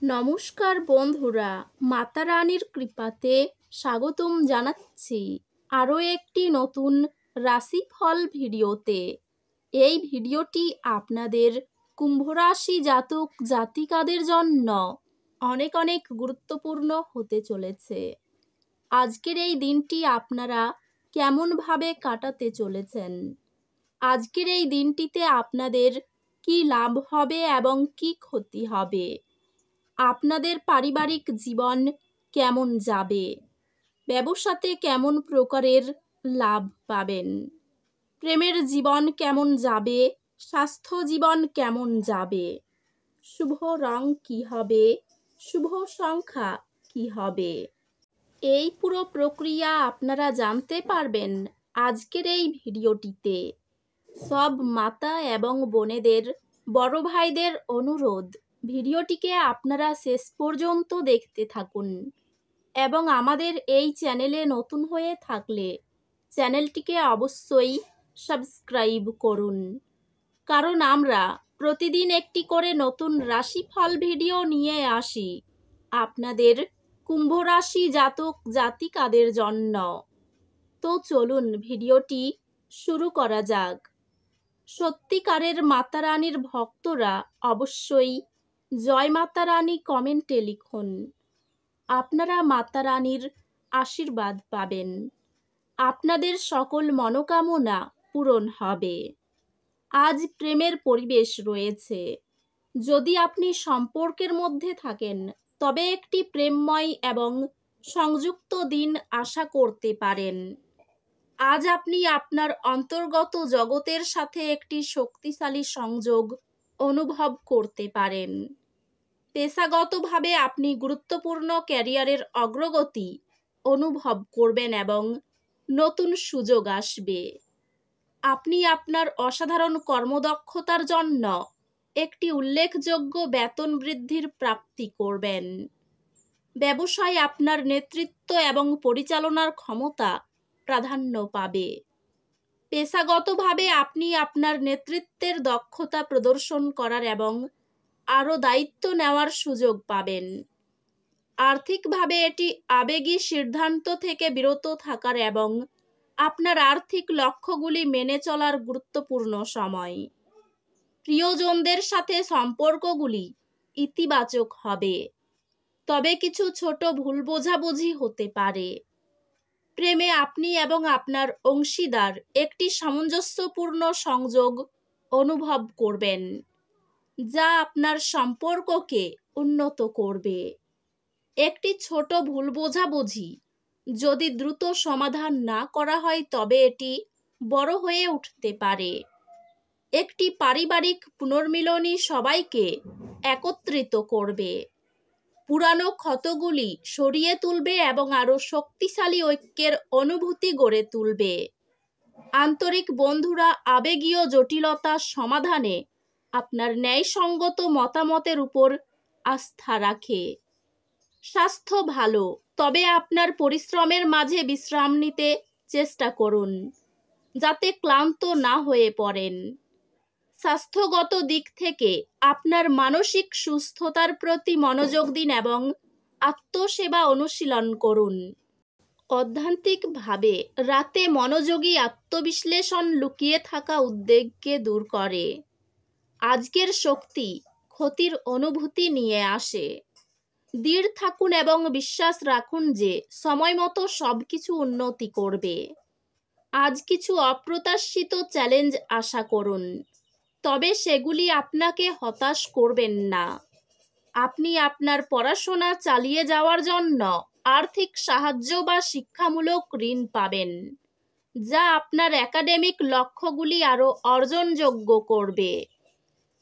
নমস্কার বন্ধুরা, মাতা রানীর কৃপাতে স্বাগতম জানাচ্ছি আরও একটি নতুন রাশিফল ভিডিওতে। এই ভিডিওটি আপনাদের কুম্ভ রাশি জাতক জাতিকাদের জন্য অনেক অনেক গুরুত্বপূর্ণ হতে চলেছে। আজকের এই দিনটি আপনারা কেমনভাবে কাটাতে চলেছেন, আজকের এই দিনটিতে আপনাদের কি লাভ হবে এবং কি ক্ষতি হবে, আপনাদের পারিবারিক জীবন কেমন যাবে, ব্যবসাতে কেমন প্রকারের লাভ পাবেন, প্রেমের জীবন কেমন যাবে, স্বাস্থ্য জীবন কেমন যাবে, শুভ রং কি হবে, শুভ সংখ্যা কি হবে, এই পুরো প্রক্রিয়া আপনারা জানতে পারবেন আজকের এই ভিডিওটিতে। সব মাতা এবং বোনেদের, বড় ভাইদের অনুরোধ, ভিডিওটিকে আপনারা শেষ পর্যন্ত দেখতে থাকুন এবং আমাদের এই চ্যানেলে নতুন হয়ে থাকলে চ্যানেলটিকে অবশ্যই সাবস্ক্রাইব করুন, কারণ আমরা প্রতিদিন একটি করে নতুন রাশিফল ভিডিও নিয়ে আসি আপনাদের কুম্ভ রাশি জাতক জাতিকাদের জন্য। তো চলুন ভিডিওটি শুরু করা যাক। সত্যিকারের মাতা রানীর ভক্তরা অবশ্যই জয় মাতা রানী কমেন্টে লিখুন। আপনারা মাতা রানীর আশীর্বাদ পাবেন, আপনাদের সকল মনোকামনা পূরণ হবে। আজ প্রেমের পরিবেশ রয়েছে। যদি আপনি সম্পর্কের মধ্যে থাকেন তবে একটি প্রেমময় এবং সংযুক্ত দিন আশা করতে পারেন। আজ আপনি আপনার অন্তর্গত জগতের সাথে একটি শক্তিশালী সংযোগ অনুভব করতে পারেন। পেশাগতভাবে আপনি গুরুত্বপূর্ণ ক্যারিয়ারের অগ্রগতি অনুভব করবেন এবং নতুন সুযোগ আসবে। আপনি আপনার অসাধারণ কর্মদক্ষতার জন্য একটি উল্লেখযোগ্য বেতন বৃদ্ধির প্রাপ্তি করবেন। ব্যবসায় আপনার নেতৃত্ব এবং পরিচালনার ক্ষমতা প্রাধান্য পাবে। পেশাগতভাবে আপনি আপনার নেতৃত্বের দক্ষতা প্রদর্শন করার এবং আরও দায়িত্ব নেওয়ার সুযোগ পাবেন। আর্থিকভাবে এটি আবেগী সিদ্ধান্ত থেকে বিরত থাকার এবং আপনার আর্থিক লক্ষ্যগুলি মেনে চলার গুরুত্বপূর্ণ সময়। প্রিয়জনদের সাথে সম্পর্কগুলি ইতিবাচক হবে, তবে কিছু ছোট ভুল বোঝাবুঝি হতে পারে। প্রেমে আপনি এবং আপনার অংশীদার একটি সামঞ্জস্যপূর্ণ সংযোগ অনুভব করবেন, যা আপনার সম্পর্ককে উন্নত করবে। একটি ছোট ভুল বোঝাবুঝি যদি দ্রুত সমাধান না করা হয় তবে এটি বড় হয়ে উঠতে পারে। একটি পারিবারিক পুনর্মিলনী সবাইকে একত্রিত করবে, পুরানো ক্ষতগুলি সরিয়ে তুলবে এবং আরও শক্তিশালী ঐক্যের অনুভূতি গড়ে তুলবে। আন্তরিক বন্ধুরা আবেগীয় জটিলতা সমাধানে আপনার ন্যায়সঙ্গত মতামতের উপর আস্থা রাখে। স্বাস্থ্য ভালো, তবে আপনার পরিশ্রমের মাঝে বিশ্রাম নিতে চেষ্টা করুন যাতে ক্লান্ত না হয়ে পড়েন। স্বাস্থ্যগত দিক থেকে আপনার মানসিক সুস্থতার প্রতি মনোযোগ দিন এবং আত্মসেবা অনুশীলন করুন। অধ্যাত্মিকভাবে রাতে মনোযোগী আত্মবিশ্লেষণ লুকিয়ে থাকা উদ্বেগকে দূর করে। আজকের শক্তি ক্ষতির অনুভূতি নিয়ে আসে। দৃঢ় থাকুন এবং বিশ্বাস রাখুন যে সময়মতো সবকিছু উন্নতি করবে। আজ কিছু অপ্রত্যাশিত চ্যালেঞ্জ আশা করুন, তবে সেগুলি আপনাকে হতাশ করবেন না। আপনি আপনার পড়াশোনা চালিয়ে যাওয়ার জন্য আর্থিক সাহায্য বা শিক্ষামূলক ঋণ পাবেন, যা আপনার একাডেমিক লক্ষ্যগুলি আরও অর্জনযোগ্য করবে।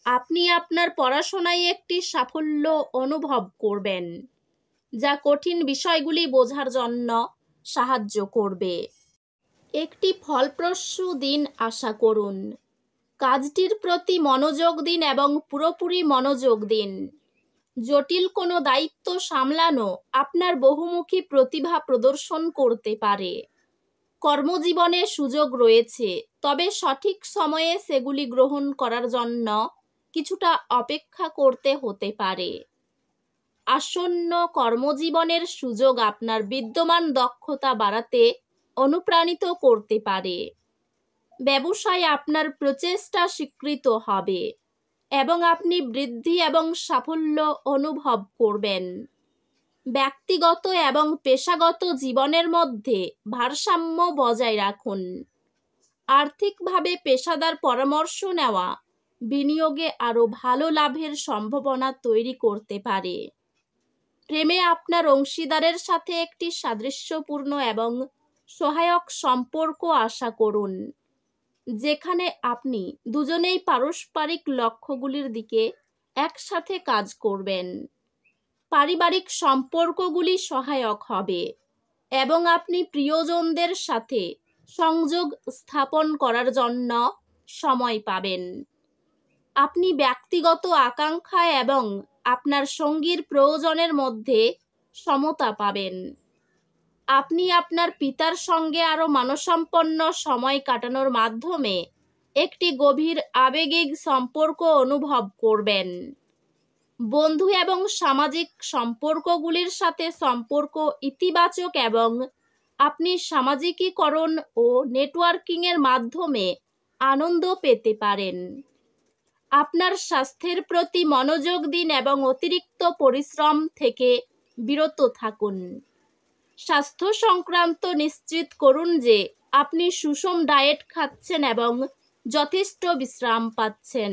আপনি আপনার পড়াশোনায় একটি সাফল্য অনুভব করবেন, যা কঠিন বিষয়গুলি বোঝার জন্য সাহায্য করবে। একটি ফলপ্রসূ দিন আশা করুন। কাজটির প্রতি মনোযোগ দিন এবং পুরোপুরি মনোযোগ দিন। জটিল কোনো দায়িত্ব সামলানো আপনার বহুমুখী প্রতিভা প্রদর্শন করতে পারে। কর্মজীবনে সুযোগ রয়েছে, তবে সঠিক সময়ে সেগুলি গ্রহণ করার জন্য কিছুটা অপেক্ষা করতে হতে পারে। আসন্ন কর্মজীবনের সুযোগ আপনার বিদ্যমান দক্ষতা বাড়াতে অনুপ্রাণিত করতে পারে। ব্যবসায় আপনার প্রচেষ্টা স্বীকৃত হবে এবং আপনি বৃদ্ধি এবং সাফল্য অনুভব করবেন। ব্যক্তিগত এবং পেশাগত জীবনের মধ্যে ভারসাম্য বজায় রাখুন। আর্থিকভাবে পেশাদার পরামর্শ নেওয়া বিনিয়োগে আরও ভালো লাভের সম্ভাবনা তৈরি করতে পারে। প্রেমে আপনার অংশীদারের সাথে একটি সাদৃশ্যপূর্ণ এবং সহায়ক সম্পর্ক আশা করুন, যেখানে আপনি দুজনেই পারস্পরিক লক্ষ্যগুলির দিকে একসাথে কাজ করবেন। পারিবারিক সম্পর্কগুলি সহায়ক হবে এবং আপনি প্রিয়জনদের সাথে সংযোগ স্থাপন করার জন্য সময় পাবেন। আপনি ব্যক্তিগত আকাঙ্ক্ষা এবং আপনার সঙ্গীর প্রয়োজনের মধ্যে সমতা পাবেন। আপনি আপনার পিতার সঙ্গে আরও মানসম্পন্ন সময় কাটানোর মাধ্যমে একটি গভীর আবেগিক সম্পর্ক অনুভব করবেন। বন্ধু এবং সামাজিক সম্পর্কগুলির সাথে সম্পর্ক ইতিবাচক এবং আপনি সামাজিকীকরণ ও নেটওয়ার্কিংয়ের মাধ্যমে আনন্দ পেতে পারেন। আপনার স্বাস্থ্যের প্রতি মনোযোগ দিন এবং অতিরিক্ত পরিশ্রম থেকে বিরত থাকুন। স্বাস্থ্য সংক্রান্ত নিশ্চিত করুন যে আপনি সুষম ডায়েট খাচ্ছেন এবং যথেষ্ট বিশ্রাম পাচ্ছেন।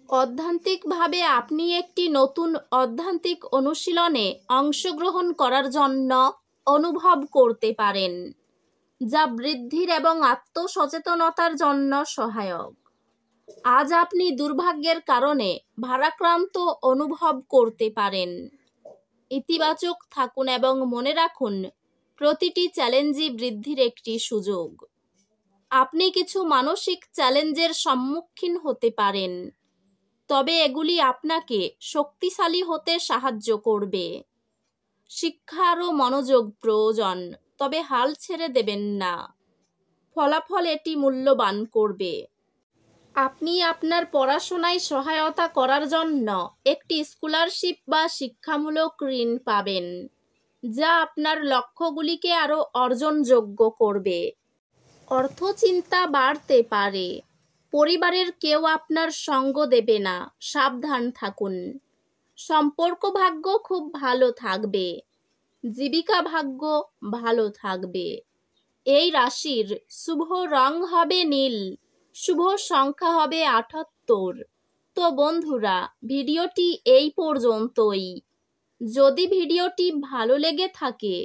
অধ্যাত্মিকভাবে আপনি একটি নতুন অধ্যাত্মিক অনুশীলনে অংশগ্রহণ করার জন্য অনুভব করতে পারেন, যা বৃদ্ধির এবং আত্মসচেতনতার জন্য সহায়ক। আজ আপনি দুর্ভাগ্যের কারণে ভারাক্রান্ত অনুভব করতে পারেন। ইতিবাচক থাকুন এবং মনে রাখুন, প্রতিটি চ্যালেঞ্জই বৃদ্ধির একটি সুযোগ। আপনি কিছু মানসিক চ্যালেঞ্জের সম্মুখীন হতে পারেন, তবে এগুলি আপনাকে শক্তিশালী হতে সাহায্য করবে। শিক্ষা আরও মনোযোগ প্রয়োজন, তবে হাল ছেড়ে দেবেন না। ফলাফল এটি মূল্যবান করবে। আপনি আপনার পড়াশোনায় সহায়তা করার জন্য একটি স্কলারশিপ বা শিক্ষামূলক ঋণ পাবেন, যা আপনার লক্ষ্যগুলিকে আরও অর্জনযোগ্য করবে। অর্থচিন্তা বাড়তে পারে। পরিবারের কেউ আপনার সঙ্গ দেবে না, সাবধান থাকুন। সম্পর্ক ভাগ্য খুব ভালো থাকবে। জীবিকা ভাগ্য ভালো থাকবে। এই রাশির শুভ রং হবে নীল, শুভ সংখ্যা হবে ৭৮। তো বন্ধুরা, ভিডিওটি এই পর্যন্তই। যদি ভিডিওটি ভালো লেগে থাকে,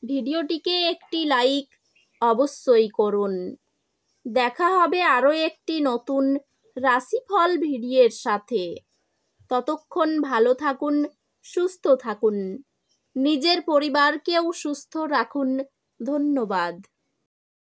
ভিডিওটিকে একটি লাইক অবশ্যই করুন। দেখা হবে আরও একটি নতুন রাশিফল ভিডিওর সাথে। ততক্ষণ ভালো থাকুন, সুস্থ থাকুন, নিজের পরিবারকেও সুস্থ রাখুন। ধন্যবাদ।